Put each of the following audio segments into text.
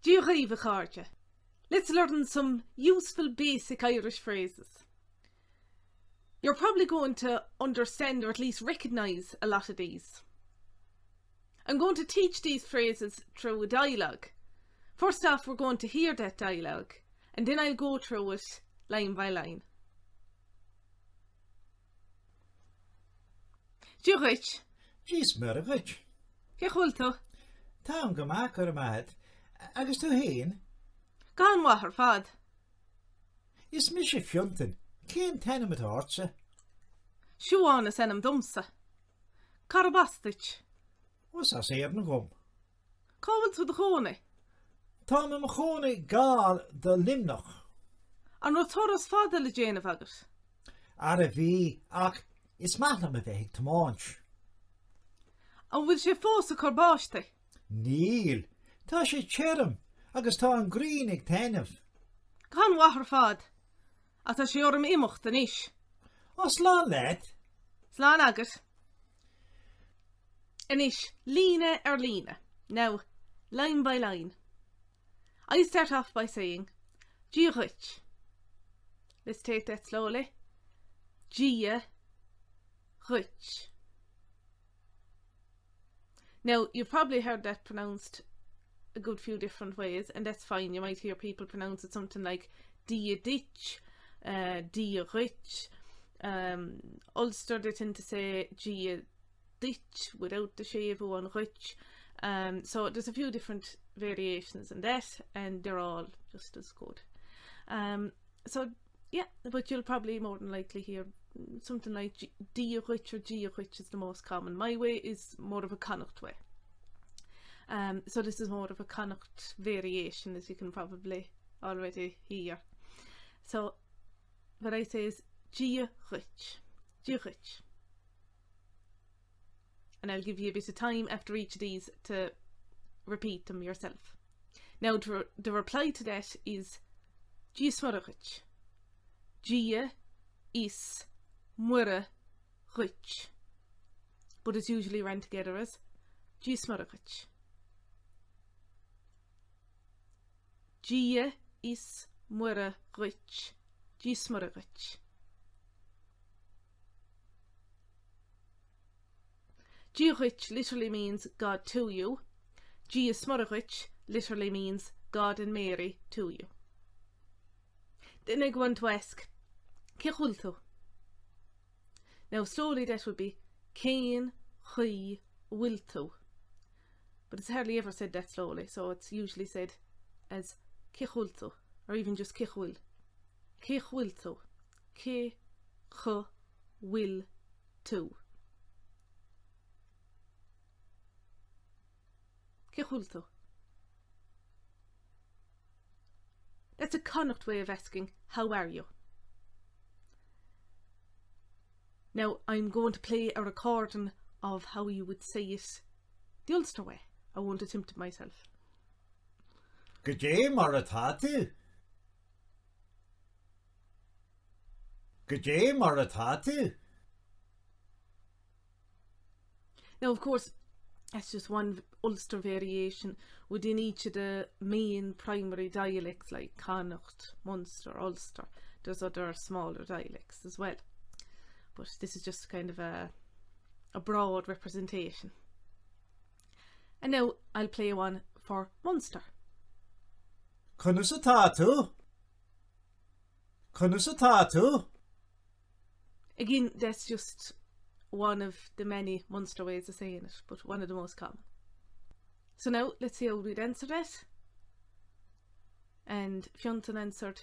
dírithe. Let's learn some useful basic Irish phrases. You're probably going to understand or at least recognise a lot of these. I'm going to teach these phrases through a dialogue. First off, we're going to hear that dialogue, and then I'll go through it line by line. Dírithe. Dísmuragach. Cechulta. Tá gcumas chur agus tú hain. Gnáthchomhrá fad. Is mis sé fiontan, cén tenim at orthu. Siúd is enam dumsa. Carabastich. Was as éarna gom. Cábhail tú de chóna. Tá me chóna gáil de limnach. An ru turas fada le dhéanamh agat. Ar a bhí ach is maithlam a bheith tamáins. An bhfuil sé fós a corbáiste. Níl, tá sé tseirm agus tá an grín ag teanamh. Gnáthchomhrá fad. A tá sé orm imimecht an ish. Os lá leat. Slán agat. An ish, líne líne. Now, line by line. I start off by saying, dírithe. Let's take that slowly. Dírithe. Now, you've probably heard that pronounced a good few different ways, and that's fine. You might hear people pronounce it something like dírithe, dírithe. Ulster, they tend to say dírithe without the shave on rich. So there's a few different variations in that, and they're all just as good. So yeah, but you'll probably more than likely hear something like dírithe or dírithe is the most common. My way is more of a connacht way. So this is more of a connacht variation, as you can probably already hear. So what I say is dírithe. And I'll give you a bit of time after each of these to repeat them yourself. Now the reply to that is dísmuragach. Dí is muragach. But it's usually run together as dísmuragach. Dí is muragach. Dísmuragach. Dírithe literally means God to you. Dísmuragach literally means God and Mary to you. Then I go on to ask, cechulta. Now slowly that would be cén chi wiltu. But it's hardly ever said that slowly, so it's usually said as cechulta, or even just cechwil. Cechwiltu. Ce ch will tu. Cechulta. That's a connacht way of asking, how are you? Now I'm going to play a recording of how you would say it the Ulster way. I won't attempt it myself. G'day, Maratatu. G'day, Maratatu. Now, of course, that's just one Ulster variation within each of the main primary dialects like Connacht, Munster, Ulster. There's other smaller dialects as well. But this is just kind of a broad representation. And now I'll play one for Munster. Cunusatatu. Cunusatatu. Again, that's just one of the many Munster ways of saying it, but one of the most common. So now let's see how we'd answer that. And Fiontan answered,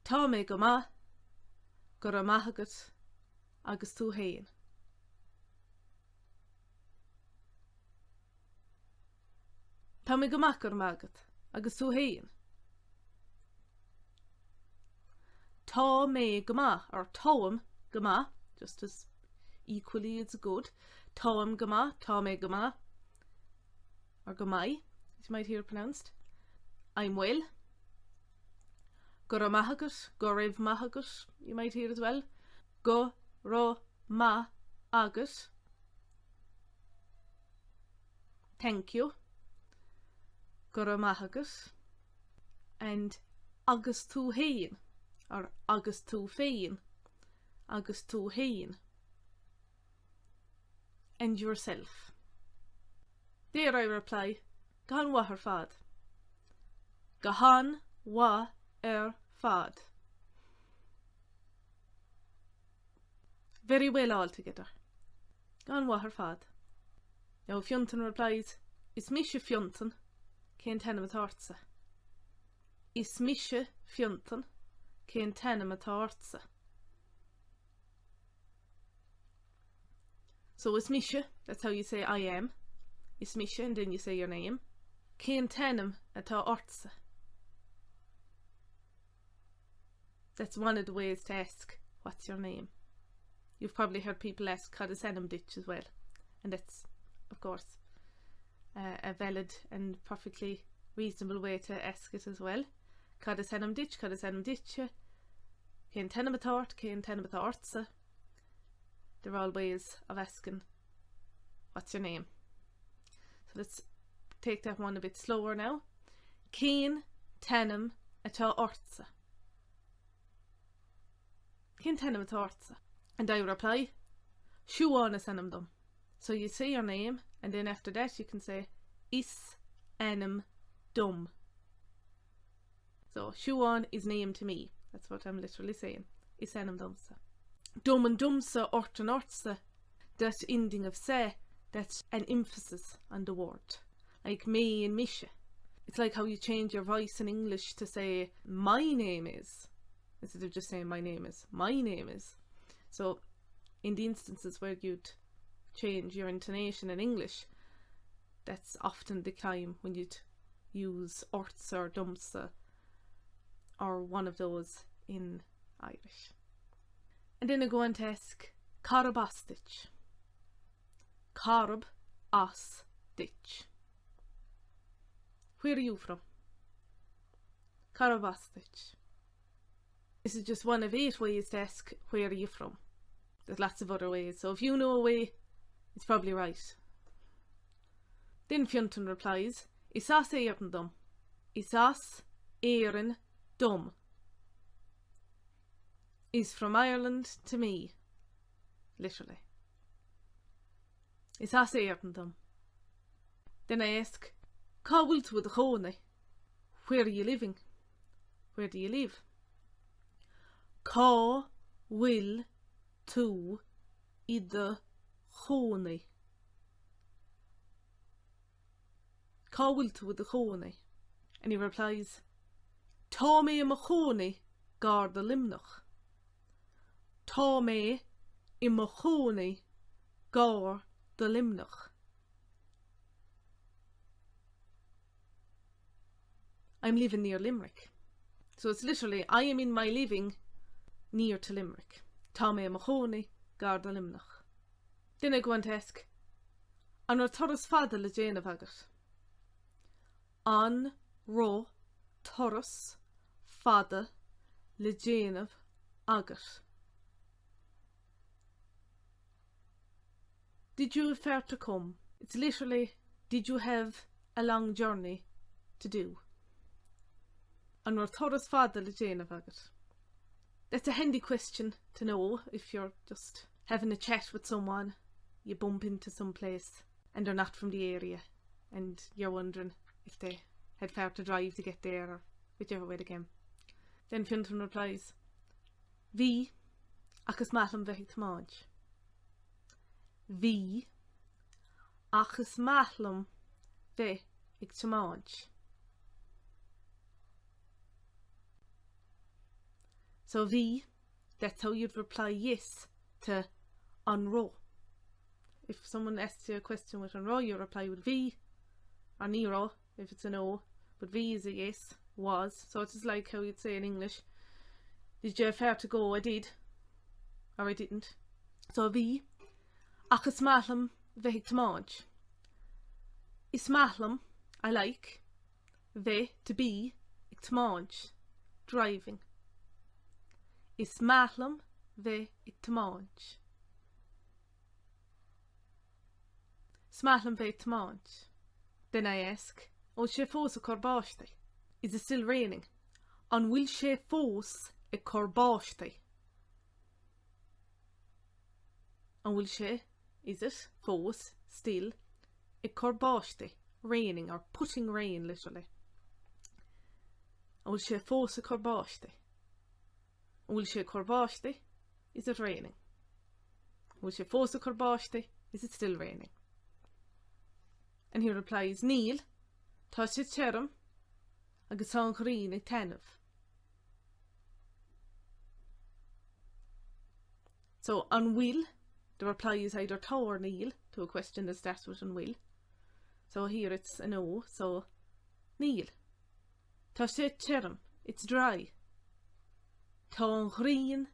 Tá mé go maith, gur a maith agat agus tú hain. Tá mé go maith gur a maith agat agus tú hain. Tá mé go maith, or táim go maith, just as equally as good. Táim go maith, tá mé go maith, or go mai, as you might hear it pronounced. I'm well. Go ra maith agat, go raibh maith agat, you might hear as well. Go ra ma agat. Thank you. gur maithagat, and agus tú hain, or agus tú féin, agus tú hain, and yourself. There I reply, gan wa fad. Gahan wa fad. Very well altogether. Gan wa fad. Now Fiontan replies, is mishe Fiontan, cén tenim atá ortsa. Is mishe Fiontan, cén tenim atá ortsa. So is mishe, that's how you say I am. Is mishe, and then you say your name. Cén tenim atá ortsa. That's one of the ways to ask, what's your name? You've probably heard people ask cad is enam ditch as well. And that's, of course, a valid and perfectly reasonable way to ask it as well. Cad is enam ditch, cad is enam ditche. Cén tenim atá ort, cén tenim atá ortsa. They're all ways of asking, what's your name? So let's take that one a bit slower now. Cén tenim atá ortsa. Cén tenim atá ortsa. And I reply, siúd is enam dom. So you say your name, and then after that you can say, is enam dom. So siúd is name to me. That's what I'm literally saying. Is enam domsa. Dom and dumsa, ort and ortsa. That ending of se, that's an emphasis on the word. Like me and mishe. It's like how you change your voice in English to say, my name is. Instead of just saying my name is. My name is. So in the instances where you'd change your intonation in English, that's often the time when you'd use ortsa or dumsa or one of those in Irish. And then I go on to ask, carb as ditch. Carb as ditch. Where are you from? Carb as ditch. This is just one of 8 ways to ask, where are you from? There's lots of other ways, so if you know a way, it's probably right. Then Fiontan replies, Isas éireann dom. Isas éireann dom. Is from Ireland to me. Literally. Isas éireann dom. Then I ask, Cá bhfuil tú a chónaí? Where are you living? Where do you live? Cá bhfuil tú a chónaí? Cá bhfuil tú a chónaí? And he replies, Tá mé a chónaí gar de limnach. Tá mé a chónaí gar de limnach. I'm living near Limerick. So it's literally, I am in my living near to Limerick. Tá mé a chónaí gar de limnach. Then I go on to ask, an toras fada le dhéanamh agat. An ro toras fada le dhéanamh agat. Did you have far to come? It's literally, did you have a long journey to do? An toras fada le dhéanamh agat. That's a handy question to know if you're just having a chat with someone, you bump into some place and they're not from the area and you're wondering if they had far to drive to get there or whichever way they came. Then Fiontan replies, Bhí achas maithlim bheith t'máid. Bhí achas maithlim bheith t'máid. So bhí, that's how you'd reply yes to an ro. If someone asks you a question with an ro, you reply with bhí or ní ro if it's a no, but bhí is a yes, was. So it's just like how you'd say in English, did you have far to go? I did, or I didn't. So bhí achas maithlim bheith t'máid. Is maithlim, I like, bheith to be, t'máid, driving. Is maithlim bheith t'máid. Smaithlim bheith t'máid. Then I ask, ó sé fós a corbáiste. Is it still raining? An bhfuil sé fós a corbáiste. An bhfuil sé, is it, fós, still, a corbáiste. Raining or putting rain, literally. An bhfuil sé fós a corbáiste. An bhfuil sé corbáiste, is it raining? An bhfuil sé fós a corbáiste, is it still raining? And he replies, Níl, tá sé teirm agus tá an chrín ag dhéanamh. So, an bhfuil, the reply is either tá or níl to a question that starts with an bhfuil. So here it's an O, so níl. Tá sé teirm, it's dry. Tá an chrín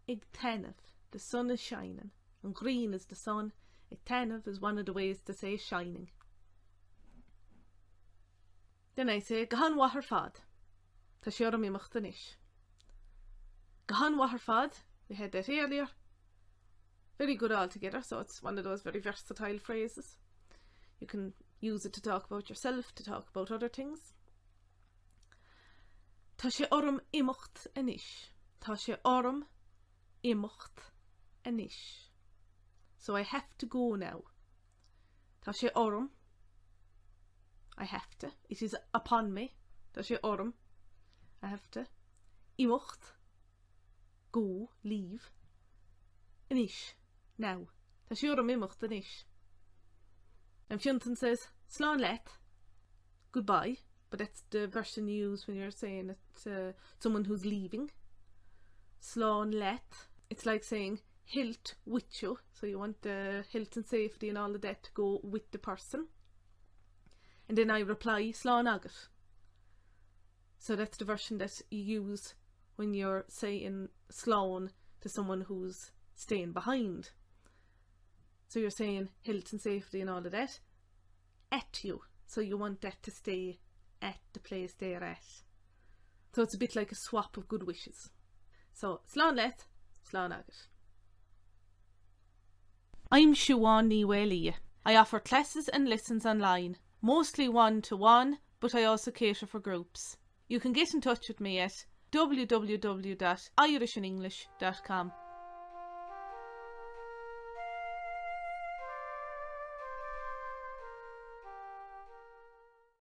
ag dhéanamh. The sun is shining. And green is the sun. Ag dhéanamh is one of the ways to say shining. Then I say, Gahan wahar fad. Tá sé orm imeacht inis. Gahan wahar fad, we had that earlier. Very good altogether, so it's one of those very versatile phrases. You can use it to talk about yourself, to talk about other things. Tá sé orm imeacht inis. Tá sé orm imeacht inis. So I have to go now. Tá sé orm. I have to. It is upon me. Tá sé orm. I have to. Imeacht. Go. Leave. Inis. Now. Tá sé orm imeacht inis. And Fiontan says, Slán let. Goodbye. But that's the version you use when you're saying it someone who's leaving. Slán let. It's like saying hilt with you. So you want the health and safety and all of that to go with the person. And then I reply, Slán agat. So that's the version that you use when you're saying slán to someone who's staying behind. So you're saying health and safety and all of that at you. So you want that to stay at the place they're at. So it's a bit like a swap of good wishes. So, slán let, slán agat. I'm siúd ní bhfuil. I offer classes and lessons online, mostly one-to-one, but I also cater for groups. You can get in touch with me at www.irishinenglish.com.